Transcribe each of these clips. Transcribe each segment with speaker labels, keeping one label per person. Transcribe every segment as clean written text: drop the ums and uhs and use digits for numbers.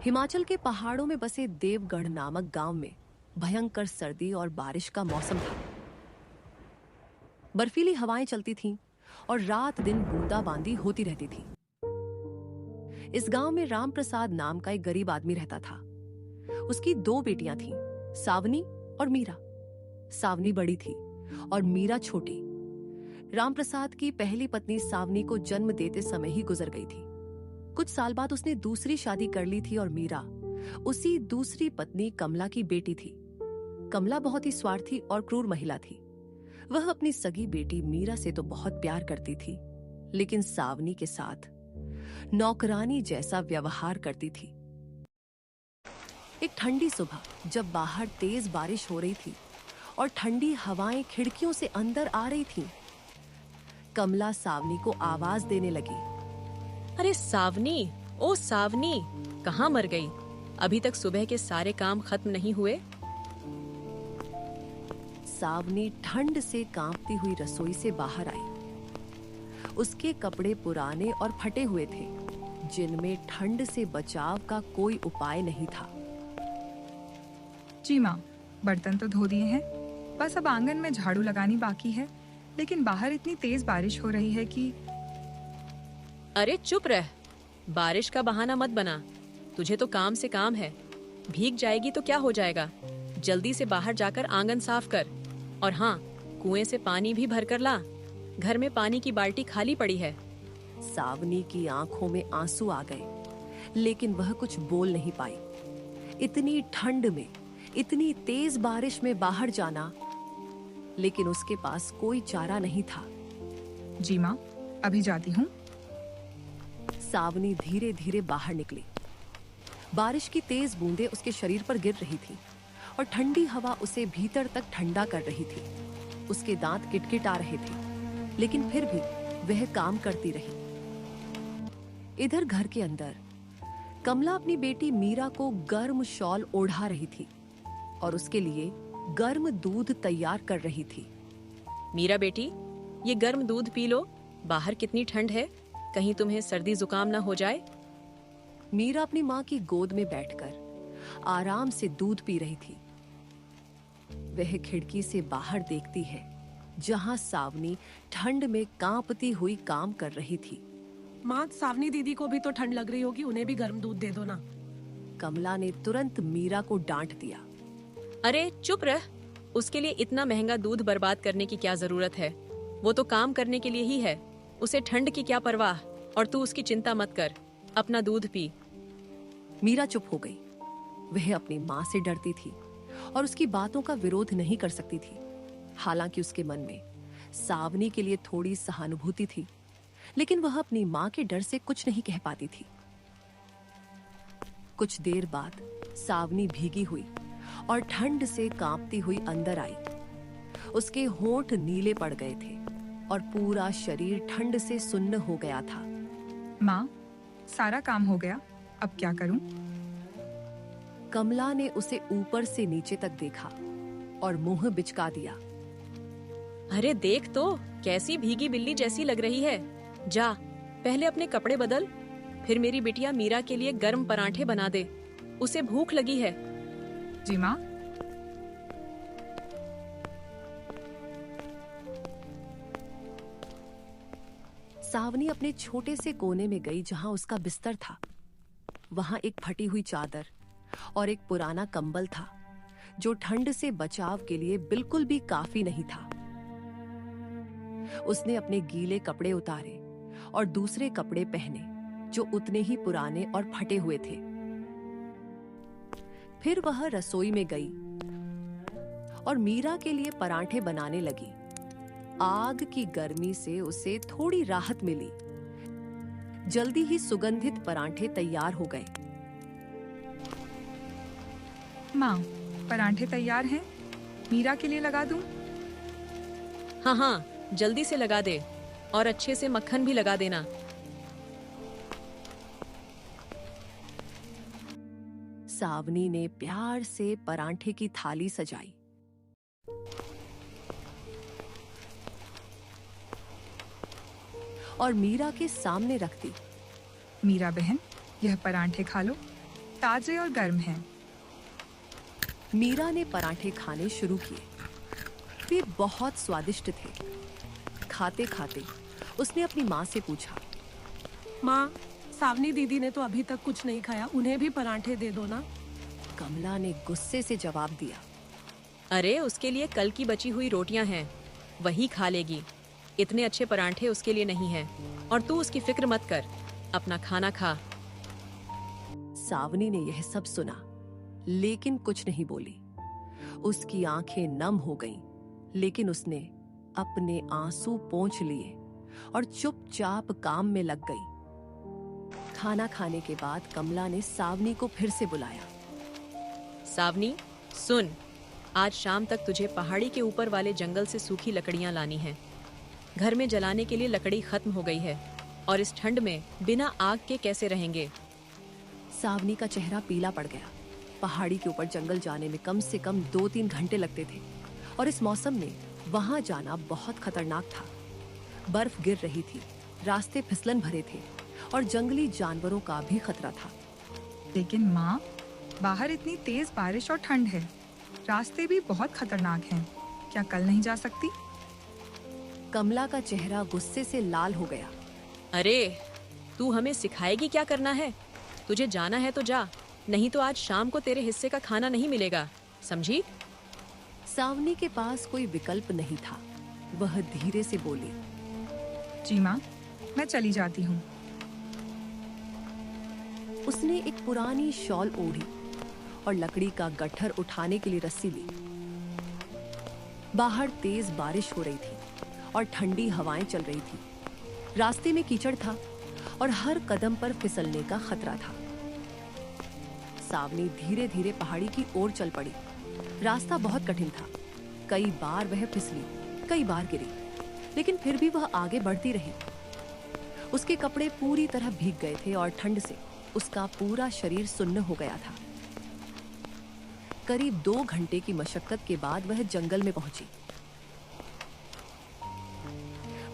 Speaker 1: हिमाचल के पहाड़ों में बसे देवगढ़ नामक गांव में भयंकर सर्दी और बारिश का मौसम था। बर्फीली हवाएं चलती थीं और रात दिन बूंदाबांदी होती रहती थी। इस गांव में राम प्रसाद नाम का एक गरीब आदमी रहता था। उसकी दो बेटियां थीं, सावनी और मीरा। सावनी बड़ी थी और मीरा छोटी। राम प्रसाद की पहली पत्नी सावनी को जन्म देते समय ही गुजर गई थी। कुछ साल बाद उसने दूसरी शादी कर ली थी और मीरा उसी दूसरी पत्नी कमला की बेटी थी। कमला बहुत ही स्वार्थी और क्रूर महिला थी। वह अपनी सगी बेटी मीरा से तो बहुत प्यार करती थी, लेकिन सावनी के साथ नौकरानी जैसा व्यवहार करती थी। एक ठंडी सुबह जब बाहर तेज बारिश हो रही थी और ठंडी हवाएं खिड़कियों से अंदर आ रही थीं, कमला सावनी को आवाज देने लगी।
Speaker 2: अरे सावनी, ओ सावनी, कहाँ मर गई? अभी तक सुबह के सारे काम खत्म नहीं हुए?
Speaker 1: सावनी ठंड से कांपती हुई रसोई से बाहर आई। उसके कपड़े पुराने और फटे हुए थे, जिनमें ठंड से बचाव का कोई उपाय नहीं था।
Speaker 3: जी माँ, बर्तन तो धो दिए हैं, बस अब आंगन में झाड़ू लगानी बाकी है। लेकिन बाहर इतनी तेज बारिश हो रही है कि...
Speaker 2: अरे चुप रह, बारिश का बहाना मत बना। तुझे तो काम से काम है। भीग जाएगी तो क्या हो जाएगा? जल्दी से बाहर जाकर आंगन साफ कर। और हाँ, कुएं से पानी भी भर कर ला। घर में पानी की बाल्टी खाली पड़ी है।
Speaker 1: सावनी की आंखों में आंसू आ गए, लेकिन वह कुछ बोल नहीं पाई। इतनी ठंड में, इतनी तेज बारिश में बाहर जाना, लेकिन उसके पास कोई चारा नहीं था।
Speaker 3: जी माँ, अभी जाती हूँ।
Speaker 1: सावनी धीरे धीरे बाहर निकली। बारिश की तेज बूंदें उसके शरीर पर गिर रही थी और ठंडी हवा उसे भीतर तक ठंडा कर रही थी। उसके दांत किटकिट आ रहे थे, लेकिन फिर भी वह काम करती रही। इधर घर के अंदर कमला अपनी बेटी मीरा को गर्म शॉल ओढ़ा रही थी और उसके लिए गर्म दूध तैयार कर रही थी।
Speaker 2: मीरा बेटी, ये गर्म दूध पी लो। बाहर कितनी ठंड है, कहीं तुम्हें सर्दी जुकाम ना हो जाए।
Speaker 1: मीरा अपनी माँ की गोद में बैठकर आराम से दूध पी रही थी। वह खिड़की से बाहर देखती है, जहां सावनी ठंड में कांपती हुई काम कर रही थी।
Speaker 4: माँ, सावनी दीदी को भी तो ठंड लग रही होगी, उन्हें भी गर्म दूध दे दो ना।
Speaker 1: कमला ने तुरंत मीरा को डांट दिया।
Speaker 2: अरे चुप रह, उसके लिए इतना महंगा दूध बर्बाद करने की क्या जरूरत है? वो तो काम करने के लिए ही है। उसे ठंड की क्या परवाह? और तू उसकी चिंता मत कर, अपना दूध पी।
Speaker 1: मीरा चुप हो गई। वह अपनी माँ से डरती थी और उसकी बातों का विरोध नहीं कर सकती थी। हालांकि उसके मन में सावनी के लिए थोड़ी सहानुभूति थी, लेकिन वह अपनी माँ के डर से कुछ नहीं कह पाती थी। कुछ देर बाद सावनी भीगी हुई और ठंड से कांपती हुई अंदर आई। उसके होंठ नीले पड़ गए थे और पूरा शरीर ठंड से सुन्न हो गया था।
Speaker 3: माँ, सारा काम हो गया, अब क्या करूं?
Speaker 1: कमला ने उसे ऊपर से नीचे तक देखा और मुंह बिचका दिया।
Speaker 2: अरे देख तो, कैसी भीगी बिल्ली जैसी लग रही है। जा, पहले अपने कपड़े बदल, फिर मेरी बिटिया मीरा के लिए गर्म पराठे बना दे। उसे भूख लगी है।
Speaker 3: जी माँ।
Speaker 1: सावनी अपने छोटे से कोने में गई जहां उसका बिस्तर था। वहां एक फटी हुई चादर और एक पुराना कंबल था, जो ठंड से बचाव के लिए बिल्कुल भी काफी नहीं था। उसने अपने गीले कपड़े उतारे और दूसरे कपड़े पहने, जो उतने ही पुराने और फटे हुए थे। फिर वह रसोई में गई और मीरा के लिए पराठे बनाने लगी। आग की गर्मी से उसे थोड़ी राहत मिली। जल्दी ही सुगंधित पराठे तैयार हो गए।
Speaker 3: माँ, पराठे तैयार हैं, मीरा के लिए लगा दूं?
Speaker 2: हाँ हाँ, जल्दी से लगा दे और अच्छे से मक्खन भी लगा देना।
Speaker 1: सावनी ने प्यार से पराठे की थाली सजाई। और मीरा के सामने रख दी।
Speaker 3: मीरा बहन, यह पराठे खा लो। ताजे और गर्म हैं।
Speaker 1: मीरा ने पराठे खाने शुरू किए। वे बहुत स्वादिष्ट थे। खाते खाते उसने अपनी माँ से पूछा,
Speaker 4: माँ, सावनी दीदी ने तो अभी तक कुछ नहीं खाया, उन्हें भी पराठे दे दो ना।
Speaker 1: कमला ने गुस्से से जवाब दिया,
Speaker 2: अरे उसके लिए कल की बची हुई रोटियां हैं, वही खा लेगी। इतने अच्छे पराठे उसके लिए नहीं हैं। और तू उसकी फिक्र मत कर, अपना खाना खा।
Speaker 1: सावनी ने यह सब सुना, लेकिन कुछ नहीं बोली। उसकी आंखें नम हो गईं, लेकिन उसने अपने आंसू पोंछ लिए और चुपचाप काम में लग गई। खाना खाने के बाद कमला ने सावनी को फिर से बुलाया।
Speaker 2: सावनी, सुन, आज शाम तक तुझे पहाड़ी के ऊपर वाले जंगल से सूखी लकड़ियां लानी हैं। घर में जलाने के लिए लकड़ी खत्म हो गई है और इस ठंड में बिना आग के कैसे रहेंगे।
Speaker 1: सावनी का चेहरा पीला पड़ गया। पहाड़ी के ऊपर जंगल जाने में कम से कम 2-3 घंटे लगते थे और इस मौसम में वहां जाना बहुत खतरनाक था। बर्फ गिर रही थी, रास्ते फिसलन भरे थे और जंगली जानवरों का भी खतरा था।
Speaker 3: लेकिन माँ, बाहर इतनी तेज बारिश और ठंड है, रास्ते भी बहुत खतरनाक हैं। क्या कल नहीं जा सकती?
Speaker 1: कमला का चेहरा गुस्से से लाल हो गया।
Speaker 2: अरे, तू हमें सिखाएगी क्या करना है? तुझे जाना है तो जा, नहीं तो आज शाम को तेरे हिस्से का खाना नहीं मिलेगा, समझी?
Speaker 1: सावनी के पास कोई विकल्प नहीं था। वह धीरे से बोली,
Speaker 3: जी माँ, मैं चली जाती हूँ।
Speaker 1: उसने एक पुरानी शॉल ओढ़ी और लकड़ी का गट्ठर उठाने के लिए रस्सी ली। बाहर तेज बारिश हो रही थी और ठंडी हवाएं चल रही थी। रास्ते में कीचड़ था और हर कदम पर फिसलने का खतरा था। सावनी धीरे धीरे पहाड़ी की ओर चल पड़ी। रास्ता बहुत कठिन था। कई बार वह फिसली, कई बार गिरी, लेकिन फिर भी वह आगे बढ़ती रही। उसके कपड़े पूरी तरह भीग गए थे और ठंड से उसका पूरा शरीर सुन्न हो गया था। करीब 2 घंटे की मशक्कत के बाद वह जंगल में पहुंची।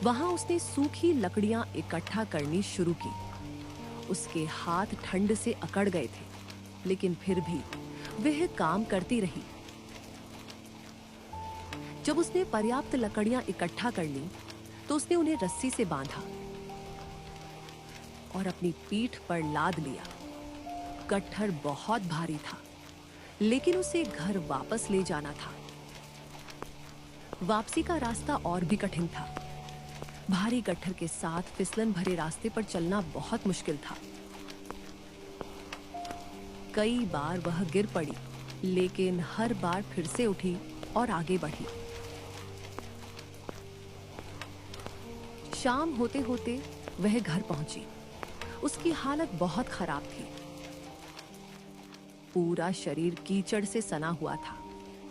Speaker 1: वहां उसने सूखी लकड़ियां इकट्ठा करनी शुरू की। उसके हाथ ठंड से अकड़ गए थे, लेकिन फिर भी वह काम करती रही। जब उसने पर्याप्त लकड़ियां इकट्ठा कर ली, तो उसने उन्हें रस्सी से बांधा और अपनी पीठ पर लाद लिया। गट्ठर बहुत भारी था, लेकिन उसे घर वापस ले जाना था। वापसी का रास्ता और भी कठिन था। भारी गट्ठर के साथ फिसलन भरे रास्ते पर चलना बहुत मुश्किल था। कई बार वह गिर पड़ी, लेकिन हर बार फिर से उठी और आगे बढ़ी। शाम होते होते वह घर पहुंची। उसकी हालत बहुत खराब थी। पूरा शरीर कीचड़ से सना हुआ था,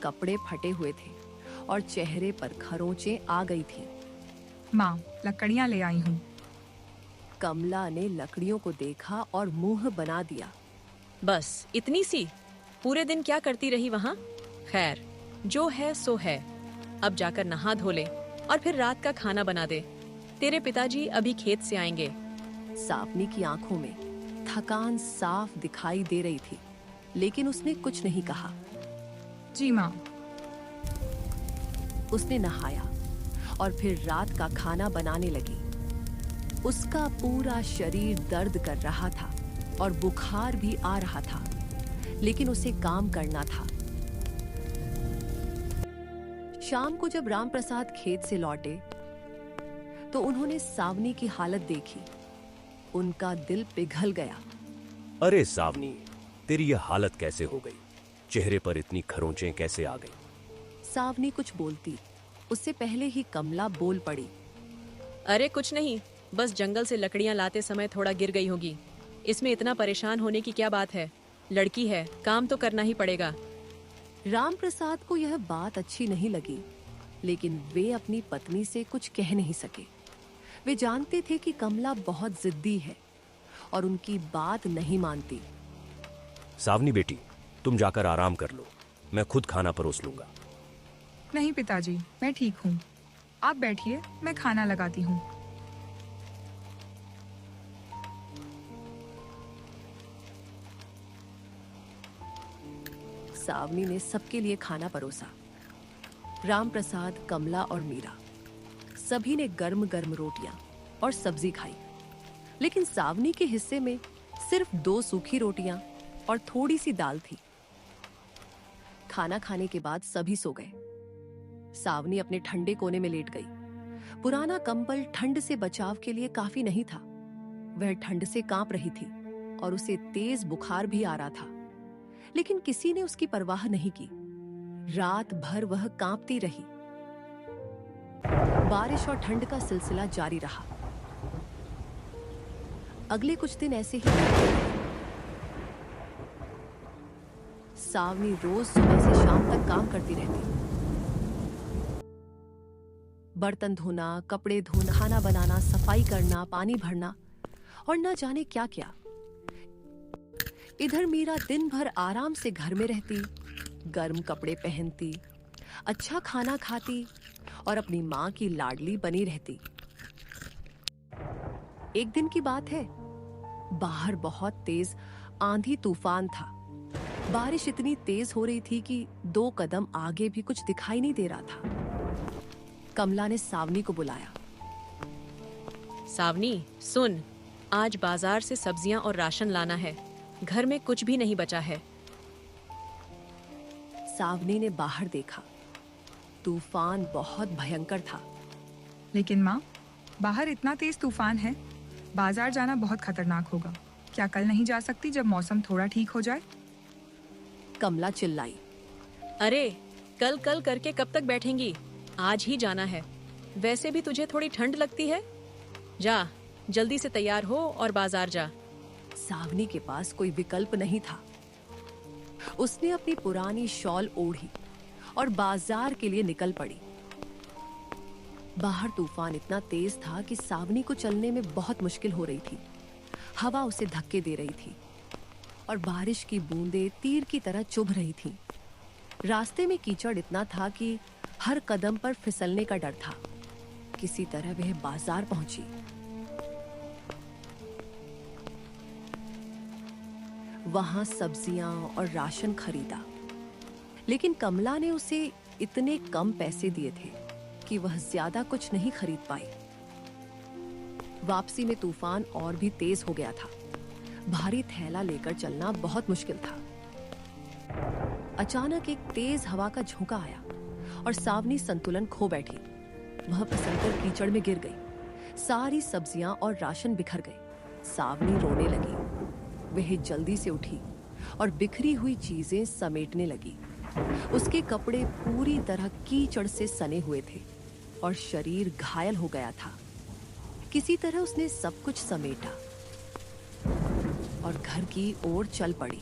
Speaker 1: कपड़े फटे हुए थे और चेहरे पर खरोंचें आ गई थीं।
Speaker 3: माँ, लकड़ियाँ ले आई हूँ।
Speaker 1: कमला ने लकड़ियों को देखा और मुंह बना दिया।
Speaker 2: बस इतनी सी? पूरे दिन क्या करती रही वहाँ? खैर, जो है सो है। अब जाकर नहा धो ले और फिर रात का खाना बना दे। तेरे पिताजी अभी खेत से आएंगे।
Speaker 1: सावनी की आंखों में थकान साफ दिखाई दे रही थी, लेकिन उसने कुछ नहीं कहा।
Speaker 3: जी माँ।
Speaker 1: उसने नहाया और फिर रात का खाना बनाने लगी। उसका पूरा शरीर दर्द कर रहा था और बुखार भी आ रहा था, लेकिन उसे काम करना था। शाम को जब रामप्रसाद खेत से लौटे, तो उन्होंने सावनी की हालत देखी। उनका दिल पिघल गया।
Speaker 5: अरे सावनी, तेरी यह हालत कैसे हो गई? चेहरे पर इतनी खरोंचें कैसे आ गई?
Speaker 1: सावनी कुछ बोलती, उससे पहले ही कमला बोल पड़ी।
Speaker 2: अरे कुछ नहीं, बस जंगल से लकड़ियाँ लाते समय थोड़ा गिर गई होगी। इसमें इतना परेशान होने की क्या बात है? लड़की है, काम तो करना ही पड़ेगा।
Speaker 1: रामप्रसाद को यह बात अच्छी नहीं लगी, लेकिन वे अपनी पत्नी से कुछ कह नहीं सके। वे जानते थे कि कमला बहुत जिद्दी है और उनकी बात नहीं मानती।
Speaker 5: सावनी बेटी, तुम जाकर आराम कर लो, मैं खुद खाना परोस लूंगा।
Speaker 3: नहीं पिताजी, मैं ठीक हूँ। आप बैठिए, मैं खाना लगाती हूँ।
Speaker 1: सावनी ने सबके लिए खाना परोसा। राम प्रसाद, कमला और मीरा सभी ने गर्म गर्म रोटियां और सब्जी खाई, लेकिन सावनी के हिस्से में सिर्फ 2 सूखी रोटियां और थोड़ी सी दाल थी। खाना खाने के बाद सभी सो गए। सावनी अपने ठंडे कोने में लेट गई। पुराना कंबल ठंड से बचाव के लिए काफी नहीं था। वह ठंड से कांप रही थी और उसे तेज बुखार भी आ रहा था, लेकिन किसी ने उसकी परवाह नहीं की। रात भर वह कांपती रही। बारिश और ठंड का सिलसिला जारी रहा। अगले कुछ दिन ऐसे ही बीते रहे। सावनी रोज सुबह से शाम तक काम करती रहती। बर्तन धोना, कपड़े धोना, खाना बनाना, सफाई करना, पानी भरना और न जाने क्या क्या। इधर मीरा दिन भर आराम से घर में रहती, गर्म कपड़े पहनती, अच्छा खाना खाती और अपनी मां की लाडली बनी रहती। एक दिन की बात है, बाहर बहुत तेज आंधी तूफान था। बारिश इतनी तेज हो रही थी कि 2 कदम आगे भी कुछ दिखाई नहीं दे रहा था। कमला ने सावनी को बुलाया।
Speaker 2: सावनी, सुन, आज बाजार से सब्जियां और राशन लाना है। घर में कुछ भी नहीं बचा है।
Speaker 1: सावनी ने बाहर देखा। तूफान बहुत भयंकर था।
Speaker 3: लेकिन माँ, बाहर इतना तेज तूफान है, बाजार जाना बहुत खतरनाक होगा। क्या कल नहीं जा सकती जब मौसम थोड़ा ठीक हो जाए?
Speaker 1: कमला चिल्लाई।
Speaker 2: अरे, कल कल करके कब तक बैठेंगी? आज ही जाना है। वैसे भी तुझे थोड़ी ठंड लगती है। जा, जल्दी से तैयार हो और बाजार जा।
Speaker 1: सावनी के पास कोई विकल्प नहीं था। उसने अपनी पुरानी शॉल ओढ़ी और बाजार के लिए निकल पड़ी। बाहर तूफान इतना तेज था कि सावनी को चलने में बहुत मुश्किल हो रही थी। हवा उसे धक्के दे रही थी और बारिश की बूंदें तीर की तरह चुभ रही थीं। रास्ते में कीचड़ इतना था कि हर कदम पर फिसलने का डर था। किसी तरह वह बाजार पहुंची। वहां सब्जियां और राशन खरीदा, लेकिन कमला ने उसे इतने कम पैसे दिए थे कि वह ज्यादा कुछ नहीं खरीद पाई। वापसी में तूफान और भी तेज हो गया था। भारी थैला लेकर चलना बहुत मुश्किल था। अचानक एक तेज हवा का झोंका आया और सावनी संतुलन खो बैठी। वह फिसलकर कीचड़ में गिर गई। सारी सब्जियां और राशन बिखर गए। सावनी रोने लगी। वह जल्दी से उठी और बिखरी हुई चीजें समेटने लगी। उसके कपड़े पूरी तरह कीचड़ से सने हुए थे और शरीर घायल हो गया था। किसी तरह उसने सब कुछ समेटा और घर की ओर चल पड़ी।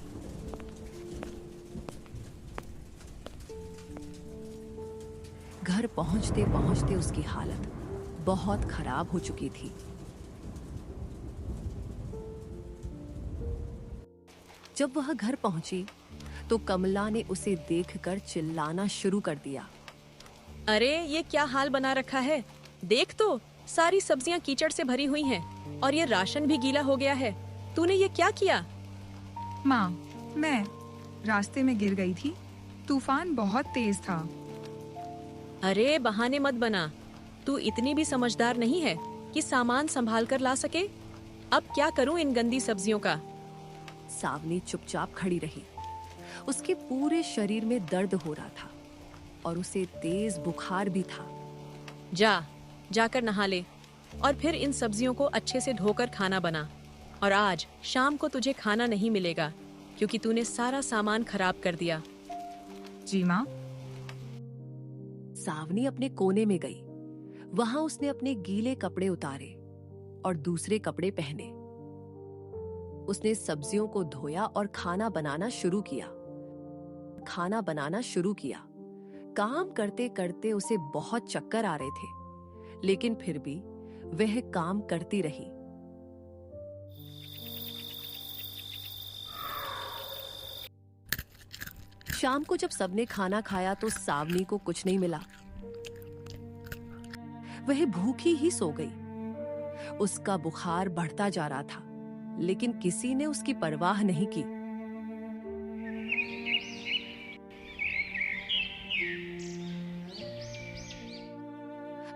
Speaker 1: घर पहुंचते पहुंचते उसकी हालत बहुत खराब हो चुकी थी। जब वह घर पहुंची तो कमला ने उसे देखकर चिल्लाना शुरू कर दिया।
Speaker 2: अरे, ये क्या हाल बना रखा है? देख तो, सारी सब्जियां कीचड़ से भरी हुई हैं और ये राशन भी गीला हो गया है। तूने ये क्या किया?
Speaker 3: माँ, मैं रास्ते में गिर गई थी। तूफान बहुत तेज था।
Speaker 2: अरे, बहाने मत बना। तू इतनी भी समझदार नहीं है कि सामान संभाल कर ला सके। अब क्या करूं इन गंदी सब्जियों का?
Speaker 1: सावनी चुपचाप खड़ी रही। उसके पूरे शरीर में दर्द हो रहा था और उसे तेज बुखार भी था।
Speaker 2: जाकर नहा ले और फिर इन सब्जियों को अच्छे से धोकर खाना बना। और आज शाम को तुझे खाना नहीं मिलेगा क्योंकि तूने सारा सामान खराब कर दिया।
Speaker 3: जी माँ।
Speaker 1: सावनी अपने कोने में गई। वहां उसने अपने गीले कपड़े उतारे और दूसरे कपड़े पहने। उसने सब्जियों को धोया और खाना बनाना शुरू किया। काम करते करते उसे बहुत चक्कर आ रहे थे, लेकिन फिर भी वह काम करती रही। शाम को जब सबने खाना खाया तो सावनी को कुछ नहीं मिला। वह भूखी ही सो गई। उसका बुखार बढ़ता जा रहा था, लेकिन किसी ने उसकी परवाह नहीं की।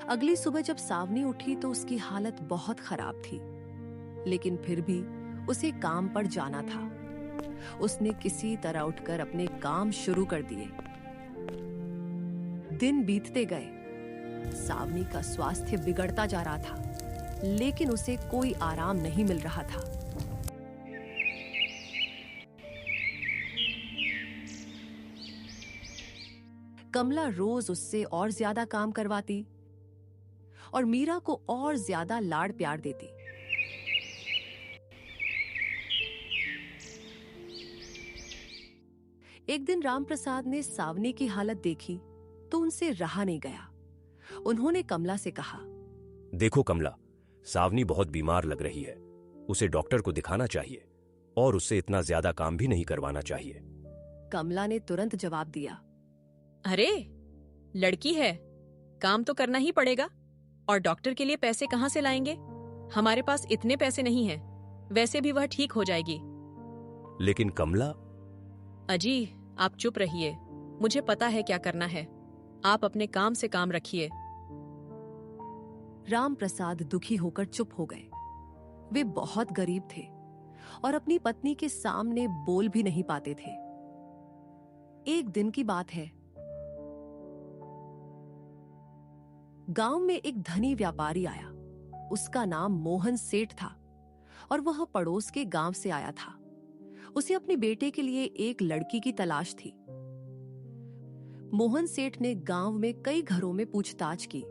Speaker 1: अगली सुबह जब सावनी उठी तो उसकी हालत बहुत खराब थी, लेकिन फिर भी उसे काम पर जाना था। उसने किसी तरह उठकर अपने काम शुरू कर दिए। दिन बीतते गए, सावनी का स्वास्थ्य बिगड़ता जा रहा था, लेकिन उसे कोई आराम नहीं मिल रहा था। कमला रोज उससे और ज्यादा काम करवाती और मीरा को और ज्यादा लाड़ प्यार देती। एक दिन रामप्रसाद ने सावनी की हालत देखी तो उनसे रहा नहीं गया। उन्होंने कमला से कहा,
Speaker 5: देखो कमला, सावनी बहुत बीमार लग रही है। उसे डॉक्टर को दिखाना चाहिए और उससे इतना ज्यादा काम भी नहीं करवाना चाहिए।
Speaker 1: कमला ने तुरंत जवाब दिया,
Speaker 2: अरे लड़की है, काम तो करना ही पड़ेगा। और डॉक्टर के लिए पैसे कहाँ से लाएंगे? हमारे पास इतने पैसे नहीं हैं। वैसे भी वह ठीक हो जाएगी।
Speaker 5: लेकिन कमला।
Speaker 2: अजी, आप चुप रहिए। मुझे पता है क्या करना है। आप अपने काम से काम रखिए।
Speaker 1: रामप्रसाद दुखी होकर चुप हो गए। वे बहुत गरीब थे और अपनी पत्नी के सामने बोल भी नहीं पाते थे। एक दिन की बात है, गांव में एक धनी व्यापारी आया। उसका नाम मोहन सेठ था और वह पड़ोस के गांव से आया था। उसे अपने बेटे के लिए एक लड़की की तलाश थी। मोहन सेठ ने गांव में कई घरों में पूछताछ की।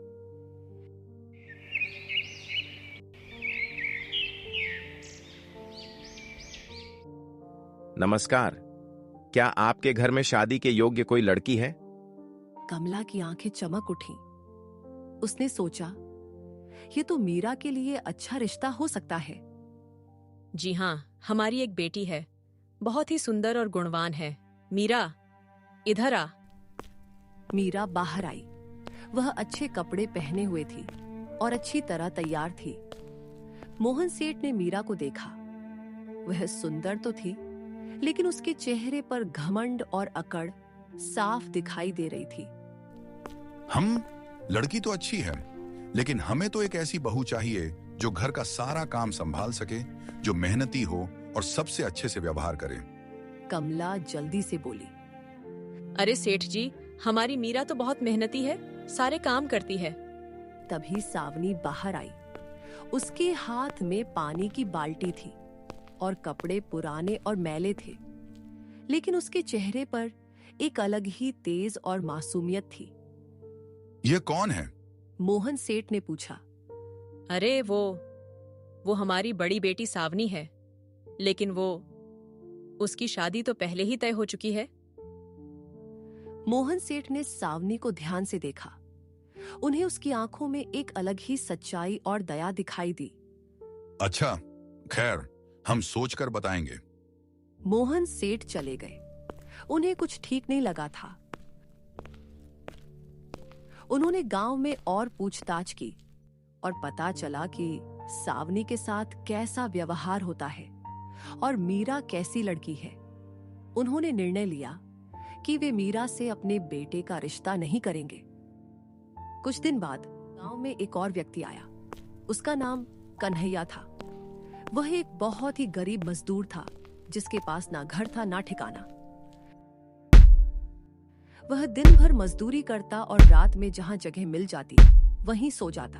Speaker 6: नमस्कार, क्या आपके घर में शादी के योग्य कोई लड़की है?
Speaker 1: कमला की आंखें चमक उठी। उसने सोचा, ये तो मीरा के लिए अच्छा रिश्ता हो सकता है।
Speaker 2: जी हाँ, हमारी एक बेटी है, बहुत ही सुंदर और गुणवान है। मीरा, इधर आ।
Speaker 1: मीरा बाहर आई। वह अच्छे कपड़े पहने हुए थी और अच्छी तरह तैयार थी। मोहन सेठ ने मीरा को देखा। वह सुंदर तो थी, लेकिन उसके चेहरे पर घमंड और अकड़ साफ दिखाई दे रही थी।
Speaker 7: लड़की तो अच्छी है, लेकिन हमें तो एक ऐसी बहू चाहिए जो घर का सारा काम संभाल सके, जो मेहनती हो और सबसे अच्छे से व्यवहार करे।
Speaker 1: कमला जल्दी से बोली,
Speaker 2: अरे सेठ जी, हमारी मीरा तो बहुत मेहनती है, सारे काम करती है।
Speaker 1: तभी सावनी बाहर आई। उसके हाथ में पानी की बाल्टी थी और कपड़े पुराने और मैले थे, लेकिन उसके चेहरे पर एक अलग ही तेज और मासूमियत थी।
Speaker 7: ये कौन है?
Speaker 1: मोहन सेठ ने पूछा।
Speaker 2: अरे वो हमारी बड़ी बेटी सावनी है, लेकिन उसकी शादी तो पहले ही तय हो चुकी है।
Speaker 1: मोहन सेठ ने सावनी को ध्यान से देखा। उन्हें उसकी आंखों में एक अलग ही सच्चाई और दया दिखाई दी।
Speaker 7: अच्छा, खैर, हम सोचकर बताएंगे।
Speaker 1: मोहन सेठ चले गए। उन्हें कुछ ठीक नहीं लगा था। उन्होंने गांव में और पूछताछ की और पता चला कि सावनी के साथ कैसा व्यवहार होता है और मीरा कैसी लड़की है। उन्होंने निर्णय लिया कि वे मीरा से अपने बेटे का रिश्ता नहीं करेंगे। कुछ दिन बाद गांव में एक और व्यक्ति आया। उसका नाम कन्हैया था। वह एक बहुत ही गरीब मजदूर था, जिसके पास ना घर था ना ठिकाना। वह दिन भर मजदूरी करता और रात में जहां जगह मिल जाती वहीं सो जाता।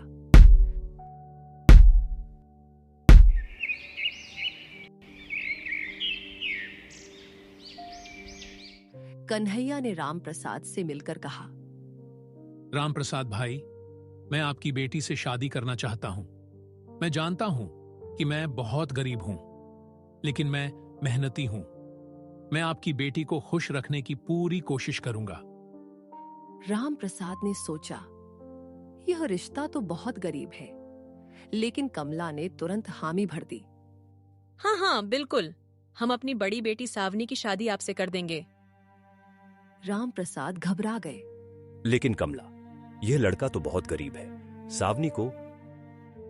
Speaker 1: कन्हैया ने रामप्रसाद से मिलकर कहा,
Speaker 8: रामप्रसाद भाई, मैं आपकी बेटी से शादी करना चाहता हूं। मैं जानता हूं कि मैं बहुत गरीब हूं, लेकिन मैं मेहनती हूं। मैं आपकी बेटी को खुश रखने की पूरी कोशिश करूंगा।
Speaker 1: रामप्रसाद ने सोचा, यह रिश्ता तो बहुत गरीब है, लेकिन कमला ने तुरंत हामी भर दी।
Speaker 2: हाँ हाँ, बिल्कुल, हम अपनी बड़ी बेटी सावनी की शादी आपसे कर देंगे।
Speaker 1: रामप्रसाद घबरा गए।
Speaker 5: लेकिन कमला, यह लड़का तो बहुत गरीब है। सावनी को।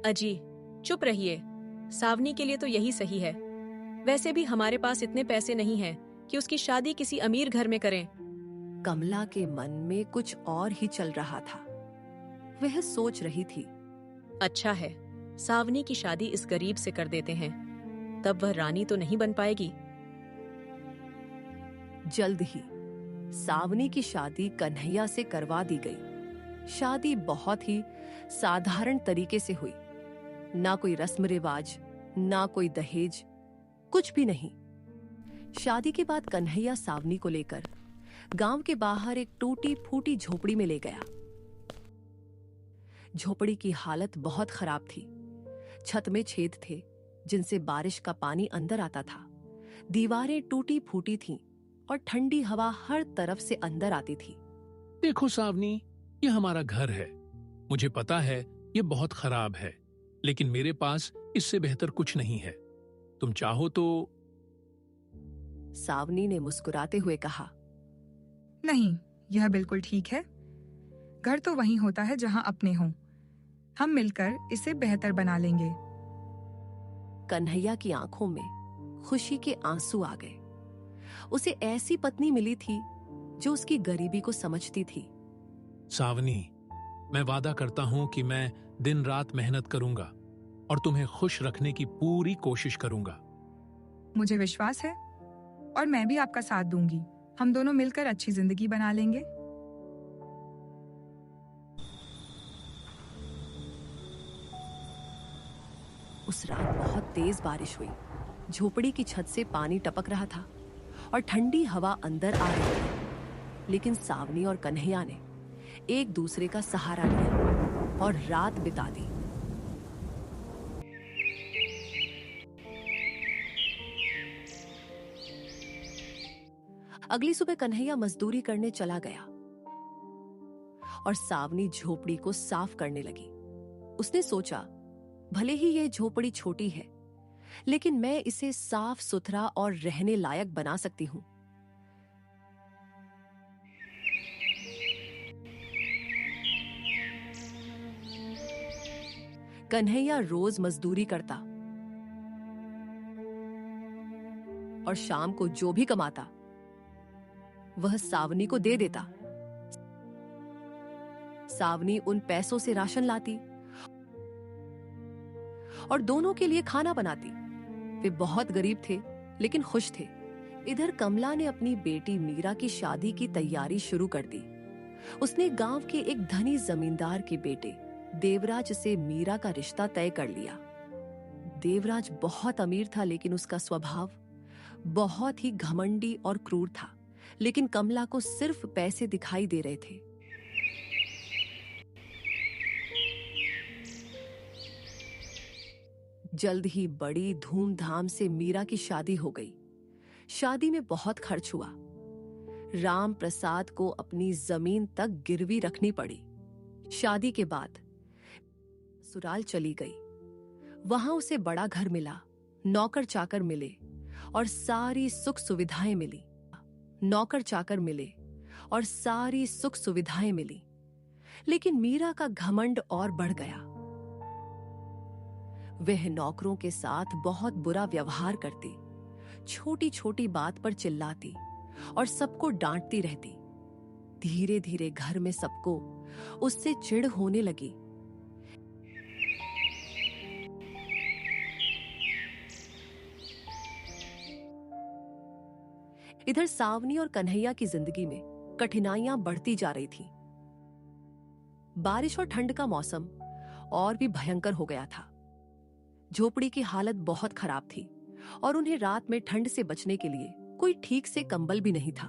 Speaker 2: अजी, चुप रहिए। सावनी के लिए तो यही सही है। वैसे भी हमारे पास इतने पैसे नहीं हैं कि उसकी शादी किसी अमीर घर में करें।
Speaker 1: कमला के मन में कुछ और ही चल रहा था। वह सोच रही थी।
Speaker 2: अच्छा है, सावनी की शादी इस गरीब से कर देते हैं, तब वह रानी तो नहीं बन पाएगी।
Speaker 1: जल्द ही सावनी की शादी कन्हैया से करवा दी गई। शादी बहुत ही साधारण तरीके से हुई। ना कोई रस्म रिवाज, ना कोई दहेज, कुछ भी नहीं। शादी के बाद कन्हैया सावनी को लेकर गांव के बाहर एक टूटी फूटी झोपड़ी में ले गया। झोपड़ी की हालत बहुत खराब थी। छत में छेद थे जिनसे बारिश का पानी अंदर आता था। दीवारें टूटी फूटी थीं और ठंडी हवा हर तरफ से अंदर आती थी।
Speaker 8: देखो सावनी, ये हमारा घर है। मुझे पता है ये बहुत खराब है, लेकिन मेरे पास इससे बेहतर कुछ नहीं है। तुम चाहो तो।
Speaker 1: सावनी ने मुस्कुराते हुए कहा,
Speaker 3: नहीं, यह बिल्कुल ठीक है। घर तो वहीं होता है जहां अपने हों। हम मिलकर इसे बेहतर बना लेंगे।
Speaker 1: कन्हैया की आंखों में खुशी के आंसू आ गए। उसे ऐसी पत्नी मिली थी जो उसकी गरीबी को समझती थी।
Speaker 8: सावनी, मैं वादा करता हूं कि मैं दिन रात मेहनत करूंगा और तुम्हें खुश रखने की पूरी कोशिश करूंगा।
Speaker 3: मुझे विश्वास है और मैं भी आपका साथ दूंगी। हम दोनों मिलकर अच्छी जिंदगी बना लेंगे।
Speaker 1: उस रात बहुत तेज बारिश हुई। झोपड़ी की छत से पानी टपक रहा था और ठंडी हवा अंदर आ रही थी। लेकिन सावनी और कन्हैया ने एक दूसरे का सहारा लिया और रात बिता दी। अगली सुबह कन्हैया मजदूरी करने चला गया और सावनी झोपड़ी को साफ करने लगी। उसने सोचा, भले ही यह झोपड़ी छोटी है, लेकिन मैं इसे साफ सुथरा और रहने लायक बना सकती हूं। कन्हैया रोज मजदूरी करता और शाम को जो भी कमाता वह सावनी को दे देता। सावनी उन पैसों से राशन लाती और दोनों के लिए खाना बनाती। वे बहुत गरीब थे लेकिन खुश थे। इधर कमला ने अपनी बेटी मीरा की शादी की तैयारी शुरू कर दी। उसने गांव के एक धनी जमींदार के बेटे देवराज से मीरा का रिश्ता तय कर लिया। देवराज बहुत अमीर था, लेकिन उसका स्वभाव बहुत ही घमंडी और क्रूर था। लेकिन कमला को सिर्फ पैसे दिखाई दे रहे थे। जल्द ही बड़ी धूमधाम से मीरा की शादी हो गई। शादी में बहुत खर्च हुआ। राम प्रसाद को अपनी जमीन तक गिरवी रखनी पड़ी। शादी के बाद ससुराल चली गई। वहां उसे बड़ा घर मिला, नौकर चाकर मिले और सारी सुख सुविधाएं मिली। नौकर चाकर मिले और सारी सुख सुविधाएं मिली। लेकिन मीरा का घमंड और बढ़ गया। वह नौकरों के साथ बहुत बुरा व्यवहार करती, छोटी छोटी बात पर चिल्लाती और सबको डांटती रहती। धीरे धीरे घर में सबको उससे चिढ़ होने लगी। इधर सावनी और कन्हैया की जिंदगी में कठिनाइयां बढ़ती जा रही थी। बारिश और ठंड का मौसम और भी भयंकर हो गया था। झोपड़ी की हालत बहुत खराब थी और उन्हें रात में ठंड से बचने के लिए कोई ठीक से कंबल भी नहीं था।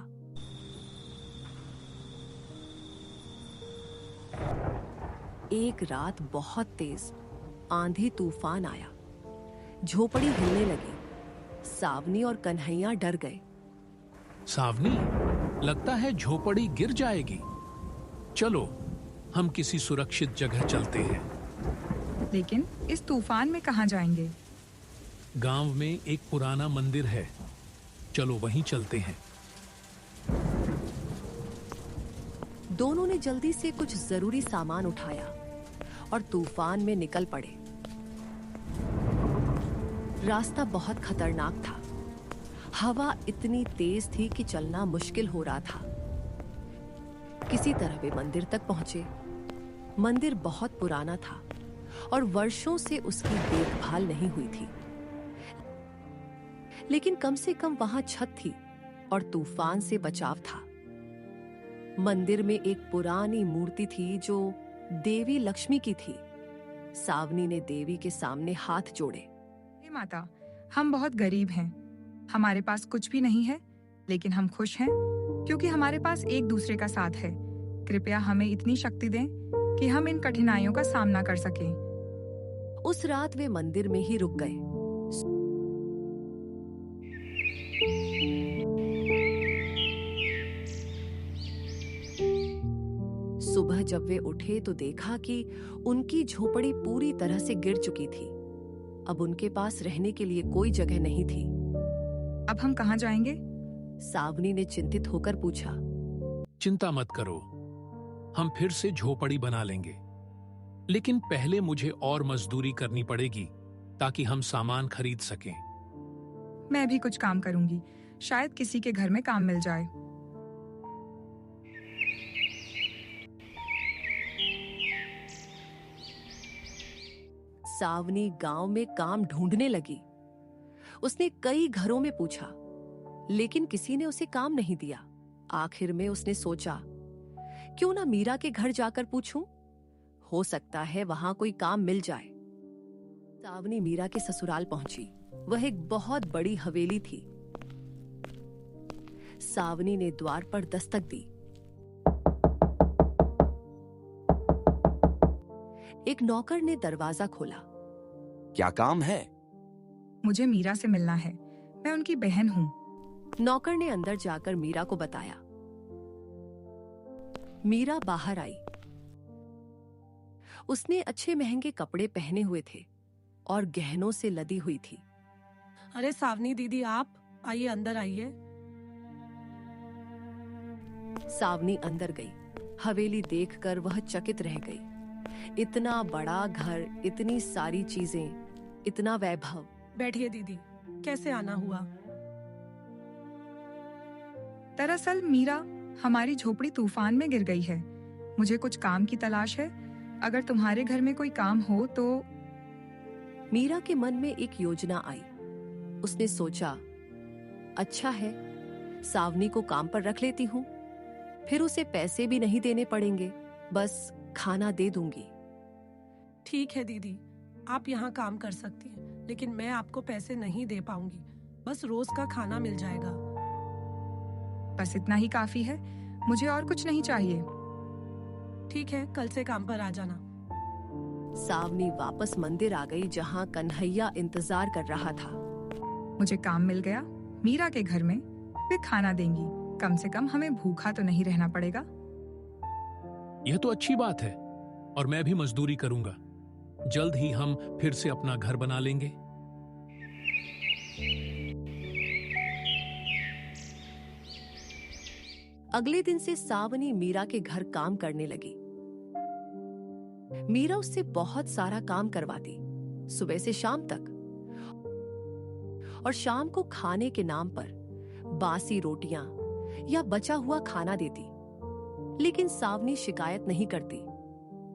Speaker 1: एक रात बहुत तेज आंधी तूफान आया। झोपड़ी हिलने लगी। सावनी और कन्हैया डर गए।
Speaker 8: सावनी, लगता है झोपड़ी गिर जाएगी। चलो, हम किसी सुरक्षित जगह चलते हैं।
Speaker 3: लेकिन इस तूफान में कहाँ जाएंगे?
Speaker 8: गांव में एक पुराना मंदिर है, चलो वहीं चलते हैं।
Speaker 1: दोनों ने जल्दी से कुछ जरूरी सामान उठाया और तूफान में निकल पड़े। रास्ता बहुत खतरनाक था। हवा इतनी तेज थी कि चलना मुश्किल हो रहा था। किसी तरह वे मंदिर तक पहुंचे। मंदिर बहुत पुराना था और वर्षों से उसकी देखभाल नहीं हुई थी, लेकिन कम से कम वहां छत थी और तूफान से बचाव था। मंदिर में एक पुरानी मूर्ति थी जो देवी लक्ष्मी की थी। सावनी ने देवी के सामने हाथ जोड़े।
Speaker 3: हे माता, हम बहुत गरीब हैं। हमारे पास कुछ भी नहीं है, लेकिन हम खुश हैं क्योंकि हमारे पास एक दूसरे का साथ है। कृपया हमें इतनी शक्ति दें कि हम इन कठिनाइयों का सामना कर सकें।
Speaker 1: उस रात वे मंदिर में ही रुक गए। सुबह जब वे उठे तो देखा कि उनकी झोपड़ी पूरी तरह से गिर चुकी थी। अब उनके पास रहने के लिए कोई जगह नहीं थी।
Speaker 3: अब हम कहाँ जाएंगे?
Speaker 1: सावनी ने चिंतित होकर पूछा।
Speaker 8: चिंता मत करो, हम फिर से झोपड़ी बना लेंगे, लेकिन पहले मुझे और मजदूरी करनी पड़ेगी ताकि हम सामान खरीद सकें।
Speaker 3: मैं भी कुछ काम करूंगी, शायद किसी के घर में काम मिल जाए।
Speaker 1: सावनी गांव में काम ढूंढने लगी। उसने कई घरों में पूछा, लेकिन किसी ने उसे काम नहीं दिया। आखिर में उसने सोचा, क्यों ना मीरा के घर जाकर पूछूं? हो सकता है वहां कोई काम मिल जाए। सावनी मीरा के ससुराल पहुंची। वह एक बहुत बड़ी हवेली थी। सावनी ने द्वार पर दस्तक दी। एक नौकर ने दरवाजा खोला।
Speaker 5: क्या काम है?
Speaker 3: मुझे मीरा से मिलना है, मैं उनकी बहन हूँ।
Speaker 1: नौकर ने अंदर जाकर मीरा को बताया। मीरा बाहर आई। उसने अच्छे महंगे कपड़े पहने हुए थे और गहनों से लदी हुई थी।
Speaker 4: अरे सावनी दीदी, आप आइए, अंदर आइए।
Speaker 1: सावनी अंदर गई। हवेली देखकर वह चकित रह गई। इतना बड़ा घर, इतनी सारी चीजें, इतना वैभव।
Speaker 4: बैठिए दीदी, कैसे आना हुआ?
Speaker 3: दरअसल मीरा, हमारी झोपड़ी तूफान में गिर गई है। मुझे कुछ काम की तलाश है। अगर तुम्हारे घर में कोई काम हो तो।
Speaker 1: मीरा के मन में एक योजना आई। उसने सोचा, अच्छा है, सावनी को काम पर रख लेती हूँ, फिर उसे पैसे भी नहीं देने पड़ेंगे, बस खाना दे दूंगी।
Speaker 4: ठीक है दीदी, आप यहाँ काम कर सकती हैं, लेकिन मैं आपको पैसे नहीं दे पाऊंगी। बस रोज का खाना मिल जाएगा।
Speaker 3: बस इतना ही काफी है, मुझे और कुछ नहीं चाहिए।
Speaker 4: ठीक है, कल से काम पर आ जाना।
Speaker 1: सावनी वापस मंदिर आ गई, जहाँ कन्हैया इंतजार कर रहा था।
Speaker 3: मुझे काम मिल गया, मीरा के घर में। वे खाना देंगी, कम से कम हमें भूखा तो नहीं रहना पड़ेगा।
Speaker 8: यह तो अच्छी बात है, और मैं भी मजदूरी करूंगा। जल्द ही हम फिर से अपना घर बना लेंगे।
Speaker 1: अगले दिन से सावनी मीरा के घर काम करने लगी। मीरा उससे बहुत सारा काम करवाती, सुबह से शाम तक, और शाम को खाने के नाम पर बासी रोटियां या बचा हुआ खाना देती। लेकिन सावनी शिकायत नहीं करती।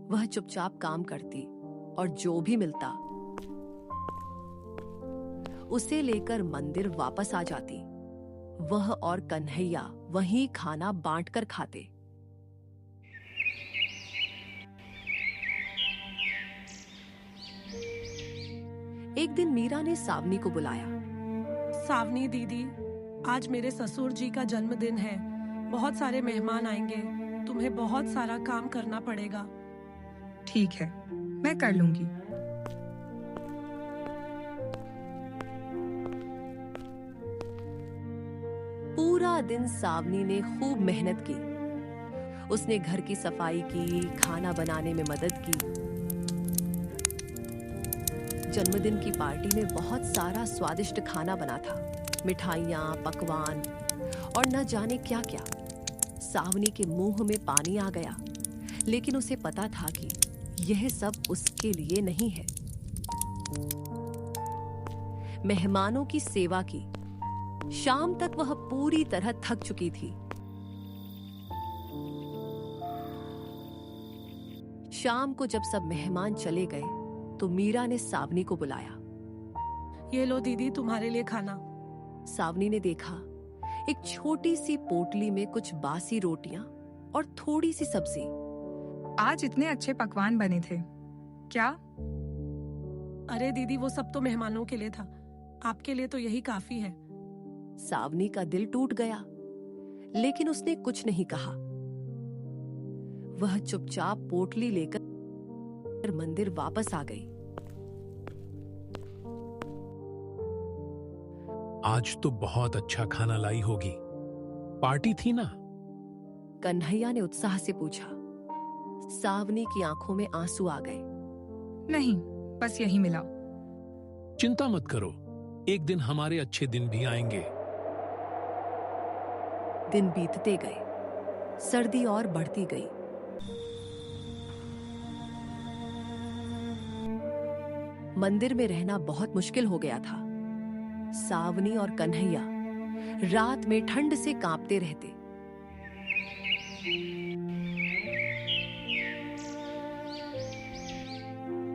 Speaker 1: वह चुपचाप काम करती और जो भी मिलता उसे लेकर मंदिर वापस आ जाती। वह और कन्हैया वहीं खाना बांटकर खाते। एक दिन मीरा ने सावनी को बुलाया।
Speaker 4: सावनी दीदी, आज मेरे ससुर जी का जन्मदिन है। बहुत सारे मेहमान आएंगे, तुम्हें बहुत सारा काम करना पड़ेगा।
Speaker 3: ठीक है, मैं कर लूंगी।
Speaker 1: पूरा दिन सावनी ने खूब मेहनत की। उसने घर की सफाई की, खाना बनाने में मदद की। जन्मदिन की पार्टी में बहुत सारा स्वादिष्ट खाना बना था, मिठाइयाँ, पकवान और न जाने क्या क्या। सावनी के मुंह में पानी आ गया, लेकिन उसे पता था कि यह सब उसके लिए नहीं है। मेहमानों की सेवा की। शाम तक वह पूरी तरह थक चुकी थी। शाम को जब सब मेहमान चले गए तो मीरा ने सावनी को बुलाया।
Speaker 4: ये लो दीदी, तुम्हारे लिए खाना।
Speaker 1: सावनी ने देखा एक छोटी सी पोटली में कुछ बासी रोटियां और थोड़ी सी सब्जी।
Speaker 3: आज इतने अच्छे पकवान बने थे। क्या?
Speaker 4: अरे दीदी, वो सब तो मेहमानों के लिए था, आपके लिए तो यही काफी है।
Speaker 1: सावनी का दिल टूट गया, लेकिन उसने कुछ नहीं कहा। वह चुपचाप पोटली लेकर मंदिर वापस आ गई।
Speaker 8: आज तो बहुत अच्छा खाना लाई होगी, पार्टी थी ना?
Speaker 1: कन्हैया ने उत्साह से पूछा। सावनी की आंखों में आंसू आ गए।
Speaker 3: नहीं, बस यही मिला।
Speaker 8: चिंता मत करो, एक दिन हमारे अच्छे दिन भी आएंगे।
Speaker 1: दिन बीतते गए, सर्दी और बढ़ती गई। मंदिर में रहना बहुत मुश्किल हो गया था। सावनी और कन्हैया रात में ठंड से कांपते रहते।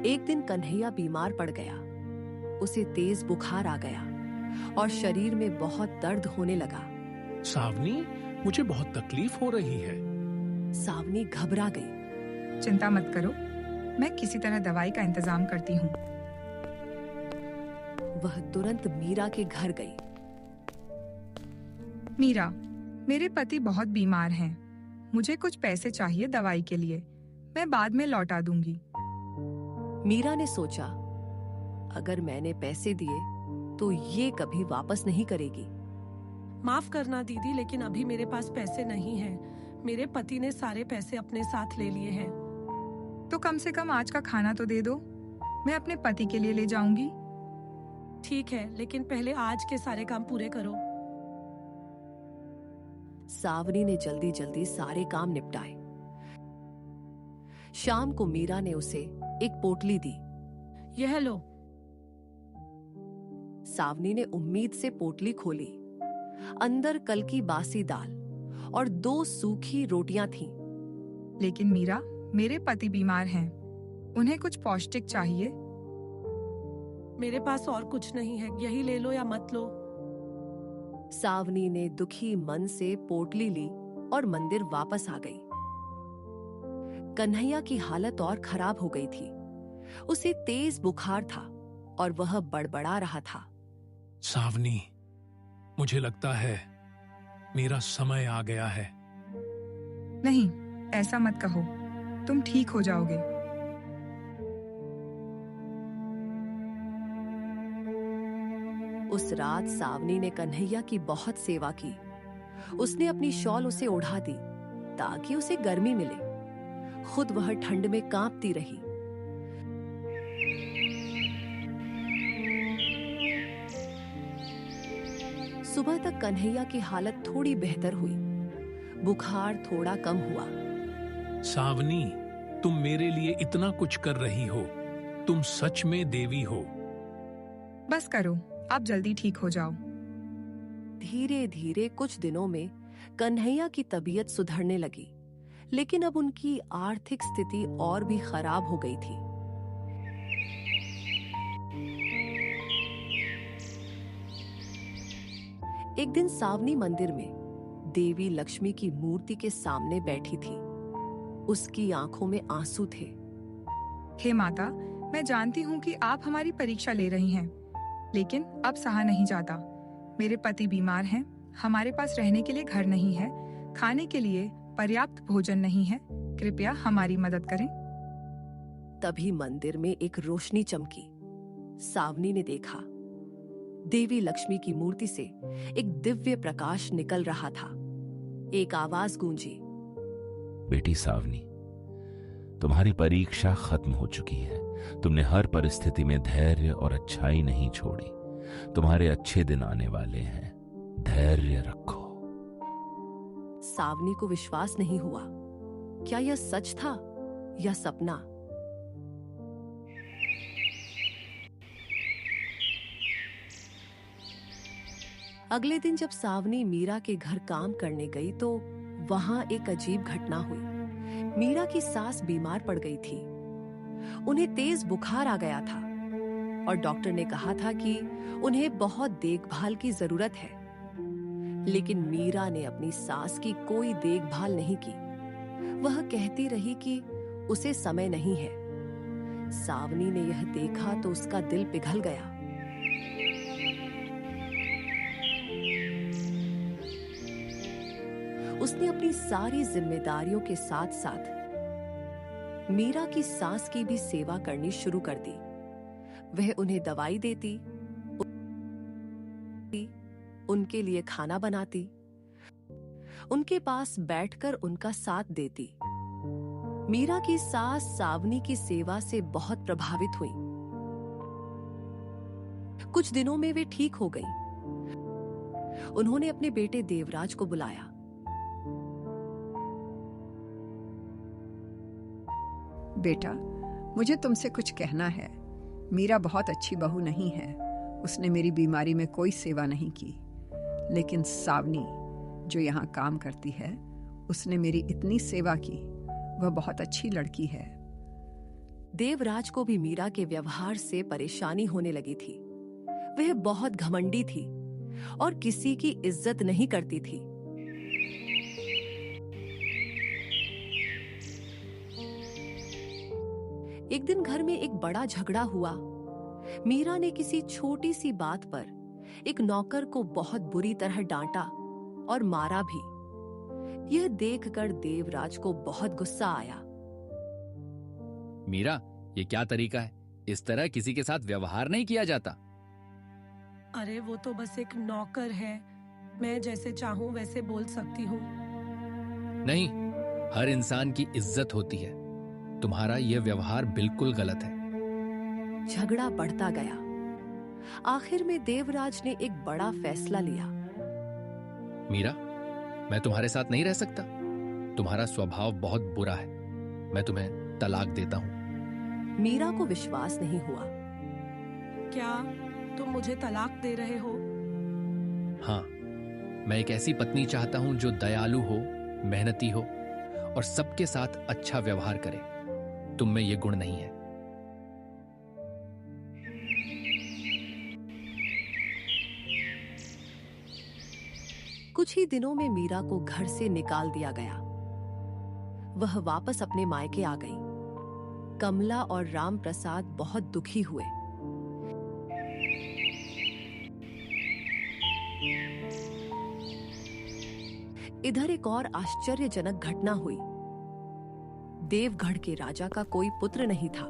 Speaker 1: एक दिन कन्हैया बीमार पड़ गया। उसे तेज बुखार आ गया और शरीर में बहुत दर्द होने लगा।
Speaker 8: सावनी, मुझे बहुत तकलीफ हो रही है।
Speaker 1: सावनी घबरा गई।
Speaker 3: चिंता मत करो, मैं किसी तरह दवाई का इंतजाम करती हूँ।
Speaker 1: वह तुरंत मीरा के घर गई।
Speaker 3: मीरा, मेरे पति बहुत बीमार हैं। मुझे कुछ पैसे चाहिए दवाई के लिए। मैं बाद में लौटा दूंगी।
Speaker 1: मीरा ने सोचा, अगर मैंने पैसे दिए तो ये कभी वापस नहीं करेगी।
Speaker 4: माफ करना दीदी, लेकिन अभी मेरे पास पैसे नहीं हैं। मेरे पति ने सारे पैसे अपने साथ ले लिए हैं।
Speaker 3: तो कम से कम आज का खाना तो दे दो, मैं अपने पति के लिए ले जाऊंगी।
Speaker 4: ठीक है, लेकिन पहले आज के सारे काम पूरे करो।
Speaker 1: सावनी ने जल्दी जल्दी सारे काम निपटाए। शाम को मीरा ने उसे एक पोटली दी।
Speaker 4: यह लो।
Speaker 1: सावनी ने उम्मीद से पोटली खोली। अंदर कल की बासी दाल और 2 सूखी रोटियां थीं।
Speaker 3: लेकिन मीरा, मेरे पति बीमार हैं। उन्हें कुछ पौष्टिक चाहिए।
Speaker 4: मेरे पास और कुछ नहीं है, यही ले लो या मत लो।
Speaker 1: सावनी ने दुखी मन से पोटली ली और मंदिर वापस आ गई। कन्हैया की हालत और खराब हो गई थी। उसे तेज बुखार था और वह बड़बड़ा रहा था।
Speaker 8: सावनी, मुझे लगता है मेरा समय आ गया है।
Speaker 3: नहीं, ऐसा मत कहो, तुम ठीक हो जाओगे।
Speaker 1: उस रात सावनी ने कन्हैया की बहुत सेवा की। उसने अपनी शॉल उसे ओढ़ा दी ताकि उसे गर्मी मिले। खुद वह ठंड में कांपती रही। सुबह तक कन्हैया की हालत थोड़ी बेहतर हुई। बुखार थोड़ा कम हुआ।
Speaker 8: सावनी, तुम मेरे लिए इतना कुछ कर रही हो। तुम सच में देवी हो।
Speaker 3: बस करो, आप जल्दी ठीक हो जाओ।
Speaker 1: धीरे धीरे कुछ दिनों में कन्हैया की तबीयत सुधरने लगी, लेकिन अब उनकी आर्थिक स्थिति और भी खराब हो गई थी। एक दिन सावनी मंदिर में देवी लक्ष्मी की मूर्ति के सामने बैठी थी। उसकी आंखों में आंसू थे।
Speaker 3: हे माता, मैं जानती हूँ कि आप हमारी परीक्षा ले रही हैं, लेकिन अब सहा नहीं जाता। मेरे पति बीमार हैं, हमारे पास रहने के लिए घर नहीं है, खाने के लिए पर्याप्त भोजन नहीं है। कृपया हमारी मदद करें।
Speaker 1: तभी मंदिर में एक रोशनी चमकी। सावनी ने देखा, देवी लक्ष्मी की मूर्ति से एक दिव्य प्रकाश निकल रहा था। एक आवाज गूंजी,
Speaker 9: बेटी सावनी, तुम्हारी परीक्षा खत्म हो चुकी है। तुमने हर परिस्थिति में धैर्य और अच्छाई नहीं छोड़ी। तुम्हारे अच्छे दिन आने वाले हैं, धैर्य रखो।
Speaker 1: सावनी को विश्वास नहीं हुआ। क्या यह सच था या सपना? अगले दिन जब सावनी मीरा के घर काम करने गई तो वहां एक अजीब घटना हुई। मीरा की सास बीमार पड़ गई थी। उन्हें तेज बुखार आ गया था और डॉक्टर ने कहा था कि उन्हें बहुत देखभाल की जरूरत है। लेकिन मीरा ने अपनी सास की कोई देखभाल नहीं की। वह कहती रही कि उसे समय नहीं है। सावनी ने यह देखा तो उसका दिल पिघल गया। उसने अपनी सारी जिम्मेदारियों के साथ साथ मीरा की सास की भी सेवा करनी शुरू कर दी। वह उन्हें दवाई देती, उनके लिए खाना बनाती, उनके पास बैठकर उनका साथ देती। मीरा की सास सावनी की सेवा से बहुत प्रभावित हुई। कुछ दिनों में वे ठीक हो गई। उन्होंने अपने बेटे देवराज को बुलाया।
Speaker 10: बेटा, मुझे तुमसे कुछ कहना है। मीरा बहुत अच्छी बहू नहीं है। उसने मेरी बीमारी में कोई सेवा नहीं की। लेकिन सावनी, जो यहाँ काम करती है, उसने मेरी इतनी सेवा की। वह बहुत अच्छी लड़की है।
Speaker 1: देवराज को भी मीरा के व्यवहार से परेशानी होने लगी थी। वह बहुत घमंडी थी और किसी की इज्जत नहीं करती थी। एक दिन घर में एक बड़ा झगड़ा हुआ। मीरा ने किसी छोटी सी बात पर एक नौकर को बहुत बुरी तरह डांटा और मारा भी। यह देखकर देवराज को बहुत गुस्सा आया।
Speaker 11: मीरा, ये क्या तरीका है? इस तरह किसी के साथ व्यवहार नहीं किया जाता।
Speaker 4: अरे वो तो बस एक नौकर है। मैं जैसे चाहूं वैसे बोल सकती हूँ।
Speaker 11: नहीं, हर इंसान की इज्जत होती है। तुम्हारा यह व्यवहार बिल्कुल गलत है।
Speaker 1: झगड़ा बढ़ता गया। आखिर में देवराज ने एक बड़ा फैसला लिया।
Speaker 11: मीरा, मैं तुम्हारे साथ नहीं रह सकता। तुम्हारा स्वभाव बहुत बुरा है। मैं तुम्हें तलाक देता हूँ।
Speaker 1: मीरा को विश्वास नहीं हुआ।
Speaker 4: क्या तुम मुझे तलाक दे रहे हो?
Speaker 11: हाँ, मैं एक ऐसी पत्नी चाहता हूँ जो दयालु हो, मेहनती हो और सबके साथ अच्छा व्यवहार करे। तुम में ये गुण नहीं है।
Speaker 1: कुछ ही दिनों में मीरा को घर से निकाल दिया गया। वह वापस अपने मायके आ गई। कमला और राम प्रसाद बहुत दुखी हुए। इधर एक और आश्चर्यजनक घटना हुई। देवगढ़ के राजा का कोई पुत्र नहीं था।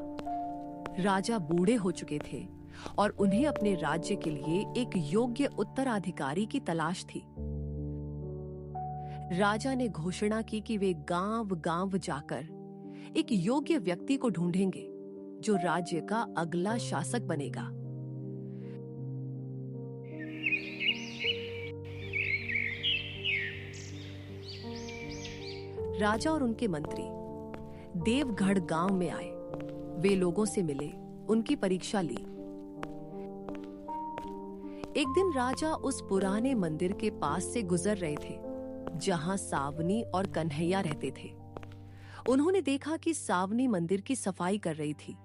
Speaker 1: राजा बूढ़े हो चुके थे और उन्हें अपने राज्य के लिए एक योग्य उत्तराधिकारी की तलाश थी। राजा ने घोषणा की कि वे गांव-गांव जाकर एक योग्य व्यक्ति को ढूंढेंगे जो राज्य का अगला शासक बनेगा। राजा और उनके मंत्री देवगढ़ गांव में आए। वे लोगों से मिले, उनकी परीक्षा ली। एक दिन राजा उस पुराने मंदिर के पास से गुजर रहे थे जहां सावनी और कन्हैया रहते थे। उन्होंने देखा कि सावनी मंदिर की सफाई कर रही थी।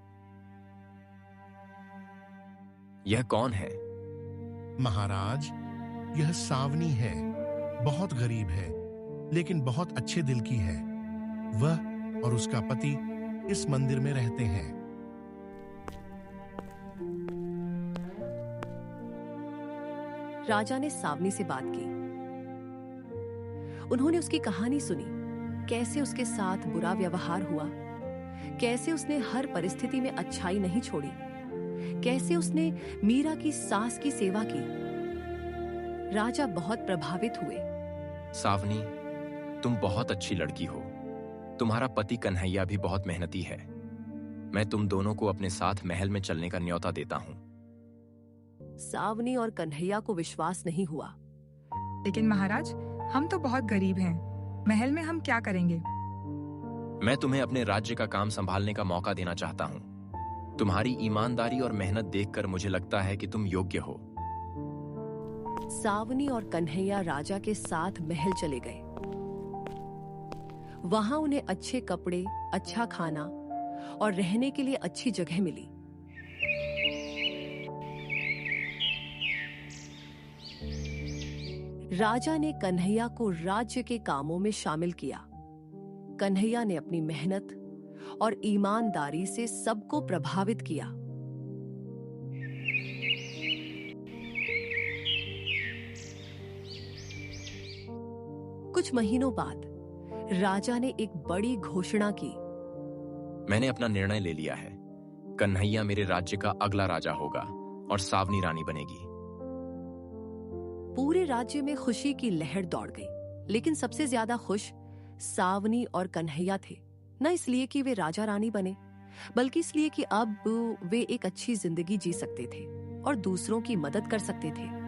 Speaker 6: यह कौन है?
Speaker 12: महाराज, यह सावनी है। बहुत गरीब है, लेकिन बहुत अच्छे दिल की है। वह और उसका पति इस मंदिर में रहते हैं।
Speaker 1: राजा ने सावनी से बात की। उन्होंने उसकी कहानी सुनी, कैसे उसके साथ बुरा व्यवहार हुआ, कैसे उसने हर परिस्थिति में अच्छाई नहीं छोड़ी, कैसे उसने मीरा की सास की सेवा की। राजा बहुत प्रभावित हुए।
Speaker 6: सावनी, तुम बहुत अच्छी लड़की हो। तुम्हारा पति कन्हैया भी बहुत मेहनती है। मैं तुम दोनों को अपने साथ महल में चलने का न्योता देता हूँ।
Speaker 1: सावनी और कन्हैया को विश्वास नहीं हुआ।
Speaker 3: लेकिन महाराज, हम तो बहुत गरीब हैं। महल में हम क्या करेंगे?
Speaker 6: मैं तुम्हें अपने राज्य का काम संभालने का मौका देना चाहता हूँ। तुम्हारी ईमानदारी और मेहनत देखकर मुझे लगता है कि तुम योग्य हो।
Speaker 1: सावनी और कन्हैया राजा के साथ महल चले गए। वहां उन्हें अच्छे कपड़े, अच्छा खाना और रहने के लिए अच्छी जगह मिली। राजा ने कन्हैया को राज्य के कामों में शामिल किया। कन्हैया ने अपनी मेहनत और ईमानदारी से सबको प्रभावित किया। कुछ महीनों बाद राजा ने एक बड़ी घोषणा की।
Speaker 6: मैंने अपना निर्णय ले लिया है। कन्हैया मेरे राज्य का अगला राजा होगा और सावनी रानी बनेगी।
Speaker 1: पूरे राज्य में खुशी की लहर दौड़ गई, लेकिन सबसे ज्यादा खुश सावनी और कन्हैया थे। न इसलिए कि वे राजा रानी बने, बल्कि इसलिए कि अब वे एक अच्छी जिंदगी जी सकते थे और दूसरों की मदद कर सकते थे।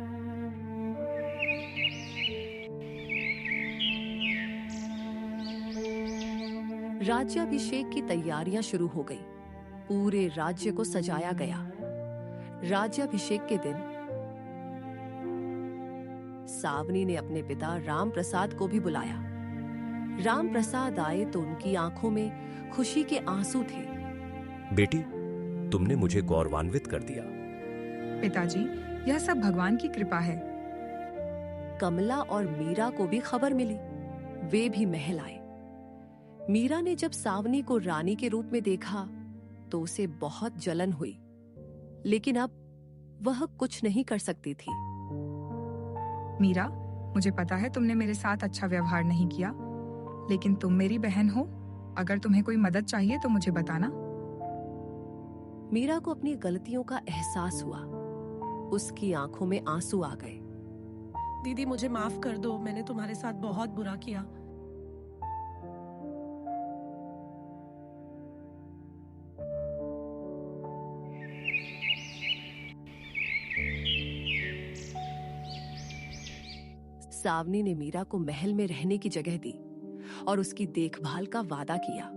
Speaker 1: राज्याभिषेक की तैयारियां शुरू हो गई। पूरे राज्य को सजाया गया। राज्याभिषेक के दिन सावनी ने अपने पिता राम प्रसाद को भी बुलाया। राम प्रसाद आए तो उनकी आंखों में खुशी के आंसू थे।
Speaker 5: बेटी, तुमने मुझे गौरवान्वित कर दिया।
Speaker 3: पिताजी, यह सब भगवान की कृपा है।
Speaker 1: कमला और मीरा को भी खबर मिली। वे भी महल आए। मीरा ने जब सावनी को रानी के रूप में देखा तो उसे बहुत जलन हुई, लेकिन अब वह कुछ नहीं कर सकती थी।
Speaker 3: मीरा, मुझे पता है तुमने मेरे साथ अच्छा व्यवहार नहीं किया, लेकिन तुम मेरी बहन हो। अगर तुम्हें कोई मदद चाहिए तो मुझे बताना।
Speaker 1: मीरा को अपनी गलतियों का एहसास हुआ। उसकी आंखों में आंसू आ गए।
Speaker 4: दीदी, मुझे माफ कर दो, मैंने तुम्हारे साथ बहुत बुरा किया।
Speaker 1: सावनी ने मीरा को महल में रहने की जगह दी और उसकी देखभाल का वादा किया।